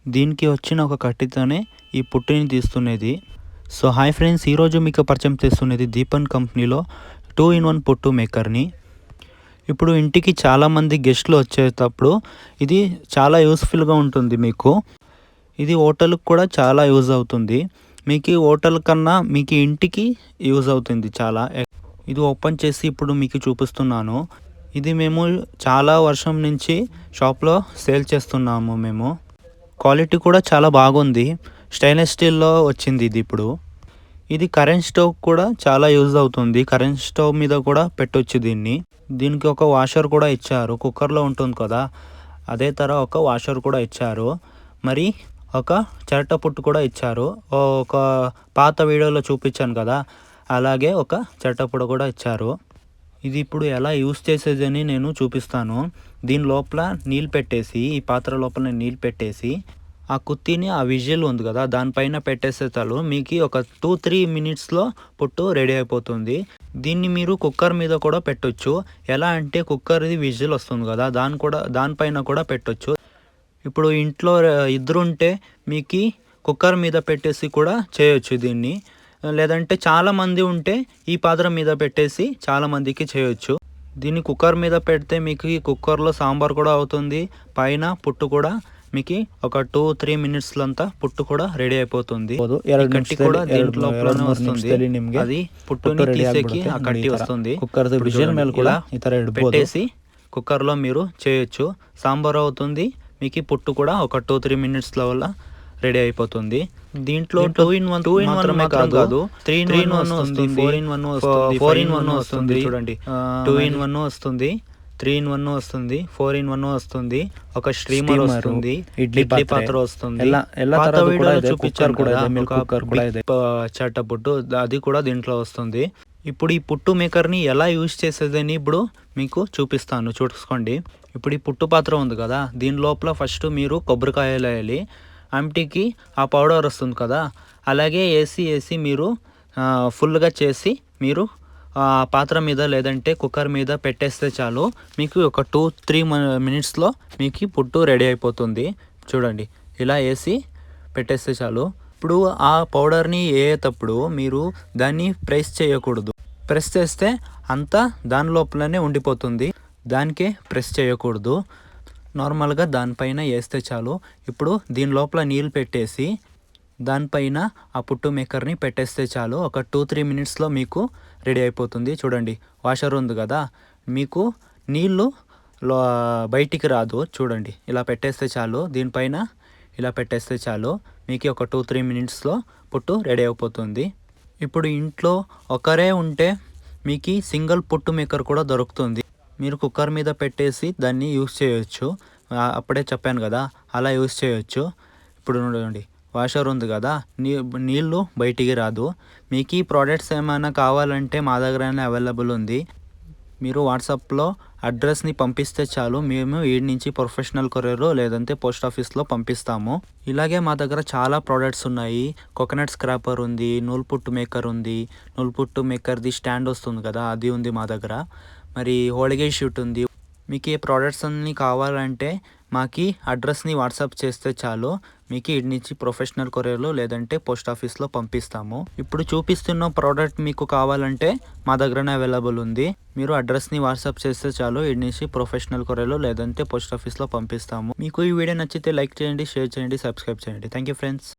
దీనికి వచ్చిన ఒక కట్టితోనే ఈ పుట్టిని తీస్తున్నది. సో హాయ్ ఫ్రెండ్స్, ఈరోజు మీకు పరిచయం చేస్తున్నది దీపన్ కంపెనీలో 2-in-1 పుట్టు మేకర్ని. ఇప్పుడు ఇంటికి చాలామంది గెస్ట్లు వచ్చేటప్పుడు ఇది చాలా యూస్ఫుల్గా ఉంటుంది మీకు. ఇది హోటల్కి కూడా చాలా యూజ్ అవుతుంది. మీకు హోటల్ కన్నా మీకు ఇంటికి యూజ్ అవుతుంది చాలా. ఇది ఓపెన్ చేసి ఇప్పుడు మీకు చూపిస్తున్నాను. ఇది మేము చాలా వర్షం నుంచి షాప్లో సేల్ చేస్తున్నాము మేము. క్వాలిటీ కూడా చాలా బాగుంది. స్టెయిన్లెస్ స్టీల్లో వచ్చింది ఇది. ఇప్పుడు ఇది కరెంట్ స్టవ్ కూడా చాలా యూజ్ అవుతుంది. కరెంట్ స్టవ్ మీద కూడా పెట్టొచ్చు దీన్ని. దీనికి ఒక వాషర్ కూడా ఇచ్చారు. కుక్కర్లో ఉంటుంది కదా, అదే తర ఒక వాషర్ కూడా ఇచ్చారు. మరి ఒక చిరట పుట్టు కూడా ఇచ్చారు. ఒక పాత వీడియోలో చూపించాను కదా, అలాగే ఒక చిరట పుట్టు కూడా ఇచ్చారు. ఇది ఇప్పుడు ఎలా యూస్ చేసేదని నేను చూపిస్తాను. దీని లోపల నీళ్ళు పెట్టేసి, ఈ పాత్ర లోపల నీళ్ళు పెట్టేసి ఆ కుత్తిని ఆ విజిల్ ఉంది కదా దానిపైన పెట్టేస్తే చాలు మీకు ఒక 2-3 మినిట్స్లో పుట్టు రెడీ అయిపోతుంది. దీన్ని మీరు కుక్కర్ మీద కూడా పెట్టొచ్చు. ఎలా అంటే కుక్కర్ది విజిల్ వస్తుంది కదా దానిపైన కూడా పెట్టొచ్చు. ఇప్పుడు ఇంట్లో ఇద్దరుంటే మీకు కుక్కర్ మీద పెట్టేసి కూడా చేయొచ్చు దీన్ని. లేదంటే చాలామంది ఉంటే ఈ పాత్ర మీద పెట్టేసి చాలామందికి చేయొచ్చు. దీన్ని కుక్కర్ మీద పెడితే మీకు ఈ కుక్కర్లో సాంబార్ కూడా అవుతుంది. పైన పుట్టు కూడా మీకు ఒక 2-3 మినిట్స్లో అంతా పుట్టు కూడా రెడీ అయిపోతుంది. కట్టి కూడా దీంట్లో వస్తుంది. అది పుట్టుని తీసేకి ఆ కట్టి వస్తుంది. ఇలా పెట్టేసి కుక్కర్లో మీరు చేయొచ్చు. సాంబార్ అవుతుంది. మీకు పుట్టు కూడా ఒక 2-3 మినిట్స్లో వల్ల రెడీ అయిపోతుంది. దీంట్లో 2-in-1 మాత్రం కాదు, 3-in-1 వస్తుంది, 4-in-1 వస్తుంది. చూడండి, 2-in-1 వస్తుంది, 3-in-1 వస్తుంది, 4-in-1 వస్తుంది, ఒక స్ట్రీమర్ వస్తుంది, ఇడ్లీ పాత్ర వస్తుంది. చూపించారు కూడా చట్ట పుట్టు, అది కూడా దీంట్లో వస్తుంది. ఇప్పుడు ఈ పుట్టు మేకర్ని ఎలా యూజ్ చేసేదని ఇప్పుడు మీకు చూపిస్తాను, చూసుకోండి. ఇప్పుడు ఈ పుట్టు పాత్ర ఉంది కదా, దీని లోపల ఫస్ట్ మీరు కొబ్బరికాయలు వేయాలి. ఆమ్టీకి ఆ పౌడర్ వస్తుంది కదా, అలాగే వేసి మీరు ఫుల్గా చేసి మీరు పాత్ర మీద లేదంటే కుక్కర్ మీద పెట్టేస్తే చాలు మీకు ఒక 2-3 మినిట్స్లో మీకు పుట్టు రెడీ అయిపోతుంది. చూడండి, ఇలా వేసి పెట్టేస్తే చాలు. ఇప్పుడు ఆ పౌడర్ని వేయేటప్పుడు మీరు దాన్ని ప్రెస్ చేయకూడదు. ప్రెస్ చేస్తే అంతా దాని లోపలనే ఉండిపోతుంది. దానికే ప్రెస్ చేయకూడదు. నార్మల్గా దానిపైన వేస్తే చాలు. ఇప్పుడు దీని లోపల నీళ్ళు పెట్టేసి దానిపైన ఆ పుట్టు మేకర్ని పెట్టేస్తే చాలు. ఒక 2-3 మినిట్స్లో మీకు రెడీ అయిపోతుంది. చూడండి, వాషర్ ఉంది కదా, మీకు నీళ్ళు బయటికి రాదు. చూడండి, ఇలా పెట్టేస్తే చాలు. దీనిపైన ఇలా పెట్టేస్తే చాలు. మీకు ఒక 2-3 మినిట్స్లో పుట్టు రెడీ అయిపోతుంది. ఇప్పుడు ఇంట్లో ఒకరే ఉంటే మీకు సింగిల్ పుట్టు మేకర్ కూడా దొరుకుతుంది. మీరు కుక్కర్ మీద పెట్టేసి దాన్ని యూస్ చేయొచ్చు. అప్పుడే చెప్పాను కదా, అలా యూస్ చేయొచ్చు. ఇప్పుడు చూడండి, వాషర్ ఉంది కదా, నీళ్ళు బయటికి రాదు. మీకు ఈ ప్రోడక్ట్స్ ఏమైనా కావాలంటే మా దగ్గరనే అవైలబుల్ ఉంది. మీరు వాట్సాప్లో అడ్రస్ని పంపిస్తే చాలు. మేము వీడి నుంచి ప్రొఫెషనల్ కొరియర్ లేదంటే పోస్ట్ ఆఫీస్లో పంపిస్తాము. ఇలాగే మా దగ్గర చాలా ప్రోడక్ట్స్ ఉన్నాయి. కోకోనట్ స్క్రాపర్ ఉంది, నూలుపుట్టు మేకర్ ఉంది, నూలుపుట్టు మేకర్ది స్టాండ్ వస్తుంది కదా, అది ఉంది మా దగ్గర. మరి హోళగే షూట్ ఉంది. మీకు ఏ ప్రోడక్ట్స్ అన్నీ కావాలంటే మాకు అడ్రస్ని వాట్సాప్ చేస్తే చాలు. మీకు ఇటు నుంచి ప్రొఫెషనల్ కొరియర్లో లేదంటే పోస్ట్ ఆఫీస్లో పంపిస్తాము. ఇప్పుడు చూపిస్తున్న ప్రోడక్ట్ మీకు కావాలంటే మా దగ్గరనే అవైలబుల్ ఉంది. మీరు అడ్రస్ని వాట్సాప్ చేస్తే చాలు. ఇటు నుంచి ప్రొఫెషనల్ కొరియర్లో లేదంటే పోస్ట్ ఆఫీస్లో పంపిస్తాము. మీకు ఈ వీడియో నచ్చితే లైక్ చేయండి, షేర్ చేయండి, సబ్స్క్రైబ్ చేయండి. Thank you friends.